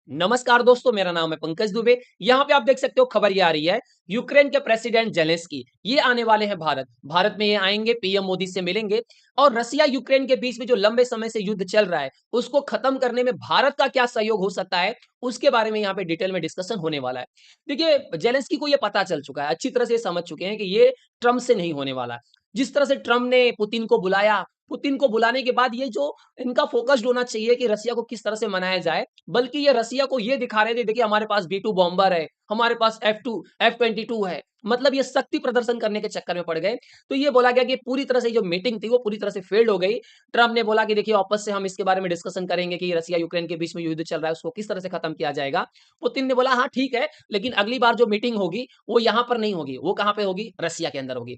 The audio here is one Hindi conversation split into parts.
नमस्कार दोस्तों, मेरा नाम है पंकज दुबे। यहाँ पे आप देख सकते हो खबर ये आ रही है, यूक्रेन के प्रेसिडेंट जेलेंस्की ये आने वाले हैं भारत। भारत में ये आएंगे, पीएम मोदी से मिलेंगे और रसिया यूक्रेन के बीच में जो लंबे समय से युद्ध चल रहा है, उसको खत्म करने में भारत का क्या सहयोग हो सकता है, उसके बारे में यहाँ पे डिटेल में डिस्कशन होने वाला है। देखिए, जेलेंस्की को ये पता चल चुका है, अच्छी तरह से ये समझ चुके हैं कि ये ट्रम्प से नहीं होने वाला है। जिस तरह से ट्रम्प ने पुतिन को बुलाया, पुतिन को बुलाने के बाद ये जो इनका फोकस्ड होना चाहिए कि रसिया को किस तरह से मनाया जाए, बल्कि ये रसिया को ये दिखा रहे थे, देखिए हमारे पास बी-2 बॉम्बर है, हमारे पास F-22 है। मतलब ये शक्ति प्रदर्शन करने के चक्कर में पड़ गए। तो ये बोला गया कि पूरी तरह से जो मीटिंग थी वो पूरी तरह से फेल्ड हो गई। ट्रम्प ने बोला कि देखिए वापस से हम इसके बारे में डिस्कशन करेंगे कि रसिया यूक्रेन के बीच में युद्ध चल रहा है, उसको किस तरह से खत्म किया जाएगा। पुतिन ने बोला हाँ ठीक है, लेकिन अगली बार जो मीटिंग होगी वो यहाँ पर नहीं होगी, वो कहाँ पे होगी? रसिया के अंदर होगी।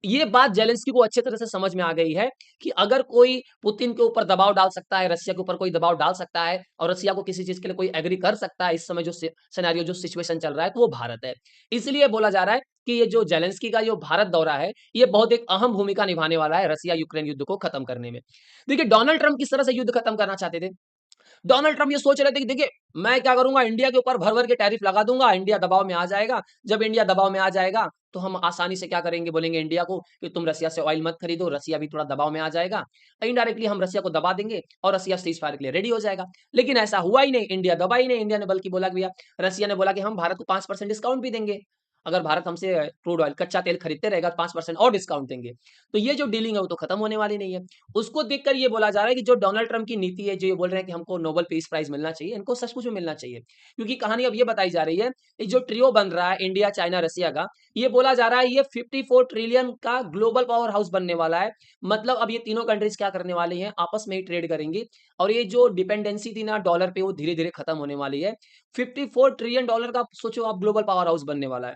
ये बात जेलेंस्की को अच्छे तरह से समझ में आ गई है कि अगर कोई पुतिन के ऊपर दबाव डाल सकता है, रसिया के ऊपर कोई दबाव डाल सकता है और रसिया को किसी चीज़ के लिए कोई एग्री कर सकता है, इस समय जो सिनेरियो जो सिचुएशन चल रहा है, तो वो भारत है। इसलिए बोला जा रहा है कि ये जो जेलेंस्की का जो भारत दौरा है, ये बहुत एक अहम भूमिका निभाने वाला है रसिया-यूक्रेन युद्ध को खत्म करने में। देखिए, डोनाल्ड ट्रम्प किस तरह से युद्ध खत्म करना चाहते थे। डोनाल्ड ट्रम्प ये सोच रहे थे कि देखिए, मैं क्या करूँगा, इंडिया के ऊपर भर-भर के टैरिफ लगा दूँगा, इंडिया दबाव में आ जाएगा। जब इंडिया दबाव में आ जाएगा, तो हम आसानी से क्या करेंगे, बोलेंगे इंडिया को कि तुम रसिया से ऑयल मत खरीदो, रसिया भी थोड़ा दबाव में आ जाएगा। इनडायरेक्टली हम रसिया को दबा देंगे और रसिया सीज़ फायर के लिए रेडी हो जाएगा। लेकिन ऐसा हुआ ही नहीं, इंडिया दबा ही नहीं। इंडिया ने बल्कि बोला कि भैया, रसिया ने बोला कि हम भारत को 5% डिस्काउंट भी देंगे। अगर भारत हमसे क्रूड ऑयल, कच्चा तेल खरीदते रहेगा, तो 5% और डिस्काउंट देंगे। तो ये जो डीलिंग है, वो तो खत्म होने वाली नहीं है। उसको देखकर ये बोला जा रहा है कि जो डोनाल्ड ट्रम्प की नीति है, जो ये बोल रहे हैं कि हमको नोबेल पीस प्राइज़ मिलना चाहिए, इनको सचमुच में मिलना चाहिए। क्योंकि कहानी अब ये बताई जा रही है, ये जो ट्रियो बन रहा है इंडिया, चाइना, रसिया का, ये बोला जा रहा है ये 54 ट्रिलियन का ग्लोबल पावर हाउस बनने वाला है। मतलब अब ये तीनों कंट्रीज़ क्या करने वाली हैं, आपस में ही ट्रेड करेंगी और ये जो डिपेंडेंसी थी ना डॉलर पे, वो धीरे-धीरे खत्म होने वाली है। 54 ट्रिलियन डॉलर का सोचो आप ग्लोबल पावर हाउस बनने वाला है।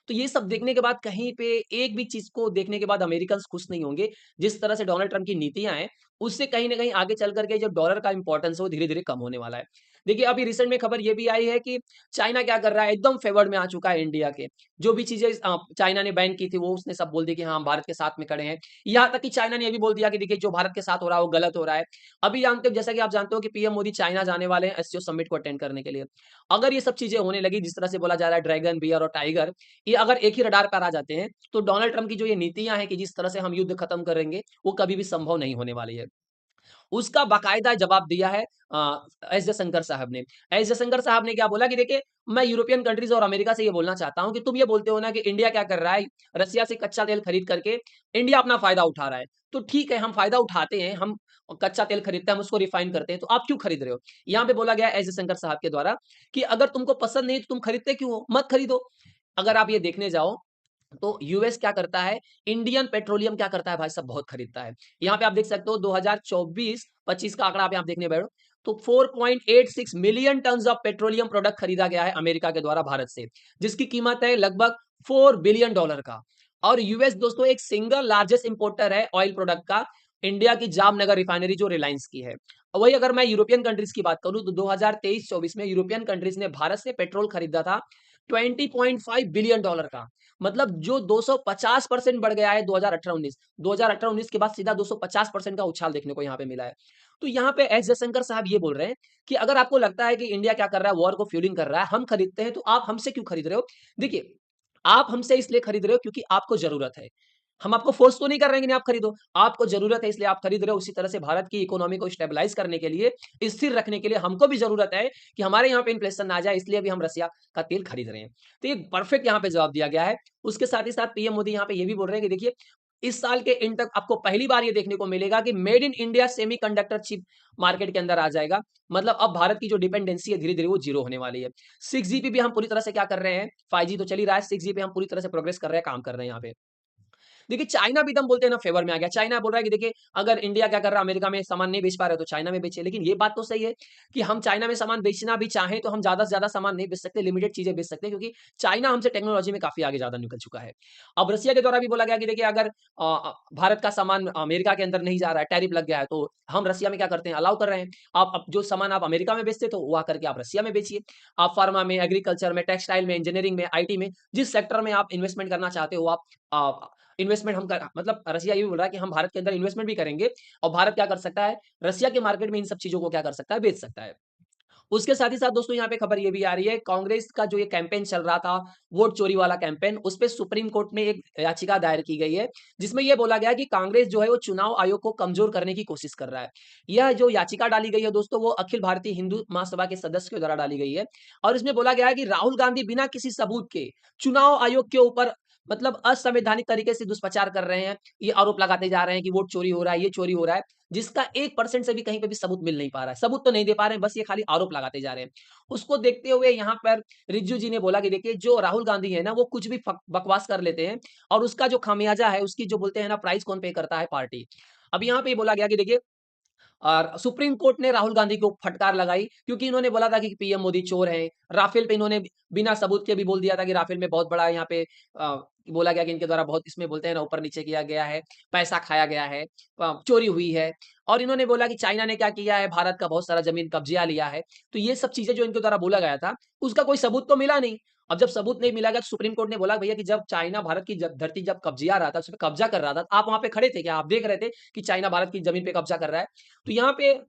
तो ये सब देखने के बाद कहीं पे एक भी चीज़ को देखने के बाद अमेरिकन्स खुश नहीं होंगे। जिस तरह से डोनाल्ड ट्रम्प की नीतियाँ हैं, उससे कहीं न कहीं आगे चल कर के जो डॉलर का इम्पोर्टेंस है, वो धीरे-धीरे कम होने वाला है। देखिए, अभी रिसेंट में खबर ये भी आई है कि चाइना क्या कर रहा है, एकदम फेवर्ड में आ चुका है इंडिया के। जो भी चीज़ें चाइना ने बैन की थी, वो उसने सब बोल दी कि हाँ, हम भारत के साथ में खड़े हैं। यहाँ तक कि चाइना ने ये भी बोल दिया कि देखिए, जो भारत के साथ हो रहा है, वो गलत हो रहा है। अभी जानते हो, जैसा कि आप जानते हो कि पीएम मोदी चाइना जाने वाले हैं एससीओ समिट को अटेंड करने के लिए। अगर ये सब चीज़ें होने लगी, जिस तरह से बोला जा रहा है ड्रैगन, बियर और टाइगर, ये अगर एक ही रडार पर आ जाते हैं, तो डोनाल्ड ट्रम्प की जो ये नीतियाँ हैं कि जिस तरह से हम युद्ध खत्म करेंगे, वो कभी भी संभव नहीं होने वाली है। उसका बाकायदा जवाब दिया है एस जयशंकर साहब ने। एस जयशंकर साहब ने क्या बोला कि देखिए, मैं यूरोपियन कंट्रीज़ और अमेरिका से ये बोलना चाहता हूँ कि तुम ये बोलते हो ना कि इंडिया क्या कर रहा है, रसिया से कच्चा तेल खरीद करके इंडिया अपना फ़ायदा उठा रहा है। तो ठीक है, हम फ़ायदा उठाते हैं, हम कच्चा तेल खरीदते हैं, हम उसको रिफाइन करते हैं, तो आप क्यों खरीद रहे हो? यहाँ पे बोला गया है एस जयशंकर साहब के द्वारा कि अगर तुमको पसंद नहीं, तो तुम खरीदते क्यों हो? मत खरीदो। अगर आप ये देखने जाओ, तो यूएस क्या करता है, इंडियन पेट्रोलियम क्या करता है भाई साहब, बहुत खरीदता है। यहाँ पे आप देख सकते हो 2024-25 का आंकड़ा आप यहाँ देखने बैठो, तो 4.86 million tons of petroleum product खरीदा गया है अमेरिका के द्वारा भारत से, जिसकी कीमत है लगभग 4 बिलियन डॉलर का। और यूएस दोस्तों एक सिंगल लार्जेस्ट इंपोर्टर है ऑयल प्रोडक्ट का, इंडिया की जामनगर रिफाइनरी जो रिलायंस की है। और वही अगर मैं यूरोपियन कंट्रीज की बात करूं, तो 2023-24 में यूरोपियन कंट्रीज ने भारत से पेट्रोल खरीदा था 20.5 बिलियन डॉलर का। मतलब जो 250% बढ़ गया है 2018-19। 2018-19 के बाद सीधा 250% का उछाल देखने को यहाँ पे मिला है। तो यहाँ पे एस जयशंकर साहब ये बोल रहे हैं कि अगर आपको लगता है कि इंडिया क्या कर रहा है, वॉर को फ्यूलिंग कर रहा है, हम खरीदते हैं, तो आप हमसे क्यों खरीद रहे हो? देखिए, आप हमसे इसलिए खरीद रहे हो क्योंकि आपको ज़रूरत है। हम आपको फ़ोर्स तो नहीं कर रहे हैं कि नहीं आप खरीदो। आपको ज़रूरत है इसलिए आप खरीद रहे हो। उसी तरह से भारत की इकोनॉमी को स्टेबलाइज़ करने के लिए, स्थिर रखने के लिए हमको भी ज़रूरत है कि हमारे यहाँ पे इन्फ्लेशन ना आ जाए, इसलिए भी हम रसिया का तेल खरीद रहे हैं। तो ये परफेक्ट यहाँ पे जवाब दिया गया है। उसके साथ ही साथ पीएम मोदी यहाँ पे ये भी बोल रहे हैं कि देखिए, इस साल के एंड तक आपको पहली बार ये देखने को मिलेगा कि made in India semiconductor chip market के अंदर आ जाएगा। मतलब अब भारत की जो डिपेंडेंसी है धीरे-धीरे वो ज़ीरो होने वाली है। 6G पे भी हम पूरी तरह से क्या कर रहे हैं, 5G तो चल ही रहा है, 6G पे हम पूरी तरह से प्रोग्रेस कर रहे हैं, काम कर रहे हैं यहाँ पे। देखिए, चाइना भी एकदम बोलते हैं ना फेवर में आ गया। चाइना बोल रहा है कि देखिए, अगर इंडिया क्या कर रहा है, अमेरिका में सामान नहीं बेच पा रहे, तो चाइना में बेचिए। लेकिन ये बात तो सही है कि हम चाइना में सामान बेचना भी चाहें, तो हम ज़्यादा से ज़्यादा सामान नहीं बेच सकते, लिमिटेड चीज़ें बेच सकते हैं, क्योंकि चाइना हमसे टेक्नोलॉजी में काफ़ी आगे ज़्यादा निकल चुका है। अब रसिया के द्वारा भी बोला गया कि देखिए, अगर भारत का सामान अमेरिका के अंदर नहीं जा रहा है, टैरिफ लग गया है, तो हम रसिया में क्या करते हैं, अलाउ कर रहे हैं। आप अब जो सामान आप अमेरिका में बेचते, तो वो आकर के आप रसिया में बेचिए। आप फार्मा में, एग्रीकल्चर में, टेक्सटाइल में, इंजीनियरिंग में, आईटी में, जिस सेक्टर में आप इन्वेस्टमेंट करना चाहते हो, आप इन्वेस्टमेंट हम कर मतलब रसिया ये भी बोल रहा है कि हम भारत के अंदर इन्वेस्टमेंट भी करेंगे और भारत क्या कर सकता है, रसिया के मार्केट में इन सब चीज़ों को क्या कर सकता है, बेच सकता है। उसके साथ ही साथ दोस्तों यहाँ पे खबर ये भी आ रही है, कांग्रेस का जो ये कैंपेन चल रहा था, वोट चोरी वाला कैंपेन, उस पे सुप्रीम कोर्ट में एक याचिका दायर की गई है, जिसमें ये बोला गया है कि कांग्रेस जो है वो चुनाव आयोग को कमजोर करने की कोशिश कर रहा है। यह जो याचिका डाली गई है दोस्तों, वो अखिल भारतीय हिंदू महासभा के सदस्य के द्वारा डाली गई है और इसमें बोला गया है कि राहुल गांधी बिना किसी सबूत के चुनाव आयोग के ऊपर मतलब असंवैधानिक तरीके से दुष्प्रचार कर रहे हैं। ये आरोप लगाते जा रहे हैं कि वोट चोरी हो रहा है, ये चोरी हो रहा है, जिसका 1% से भी कहीं पे भी सबूत मिल नहीं पा रहा है। सबूत तो नहीं दे पा रहे हैं, बस ये खाली आरोप लगाते जा रहे हैं। उसको देखते हुए यहाँ पर रिज्जू जी ने बोला कि देखिए जो राहुल गांधी है ना, वो कुछ भी बकवास कर लेते हैं और उसका जो खामियाजा है, उसकी जो बोलते हैं ना प्राइस कौन पे करता है? पार्टी। अब यहाँ पे ये बोला गया कि देखिए और सुप्रीम कोर्ट ने राहुल गांधी को फटकार लगाई क्योंकि इन्होंने बोला था कि पीएम मोदी चोर हैं। राफेल पे इन्होंने बिना सबूत के भी बोल दिया था कि राफेल में बहुत बड़ा यहाँ पे बोला गया कि इनके द्वारा बहुत इसमें बोलते हैं ना ऊपर नीचे किया गया है, पैसा खाया गया है, चोरी हुई है और इन्होंने बोला कि चाइना ने क्या किया है, भारत का बहुत सारा जमीन कब्जिया लिया है। तो ये सब चीजें जो इनके द्वारा बोला गया था, उसका कोई सबूत तो मिला नहीं। अब जब सबूत नहीं मिला गया तो सुप्रीम कोर्ट ने बोला भैया कि जब चाइना भारत की धरती जब कब्जिया रहा था, उस पर कब्जा कर रहा था, आप वहां पे खड़े थे क्या? आप देख रहे थे कि चाइना भारत की जमीन पे कब्जा कर रहा है? तो यहाँ पे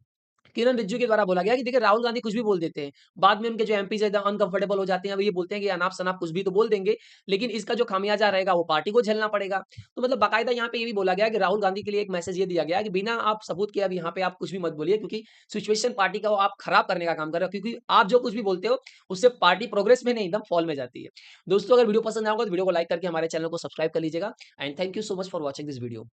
किरण रिज्जू के द्वारा बोला गया कि देखिए राहुल गांधी कुछ भी बोल देते हैं। बाद में उनके जो एमपीज़ एकदम अनकंफर्टेबल हो जाते हैं, वो ये बोलते हैं कि अनाप-शनाप कुछ भी तो बोल देंगे, लेकिन इसका जो खामियाजा रहेगा वो पार्टी को झेलना पड़ेगा। तो मतलब बाकायदा यहाँ पे ये भी बोला गया कि राहुल गांधी के लिए एक मैसेज ये दिया गया कि बिना आप सबूत के अब यहाँ पे आप कुछ भी मत बोलिए क्योंकि सिचुएशन पार्टी का वो आप खराब करने का काम कर रहे हो क्योंकि आप जो कुछ भी बोलते हो, उससे पार्टी प्रोग्रेस में नहीं एकदम फॉल में जाती है। दोस्तों अगर वीडियो पसंद आया होगा तो वीडियो को लाइक करके हमारे चैनल को सब्सक्राइब कर लीजिएगा and thank you so much for watching this video.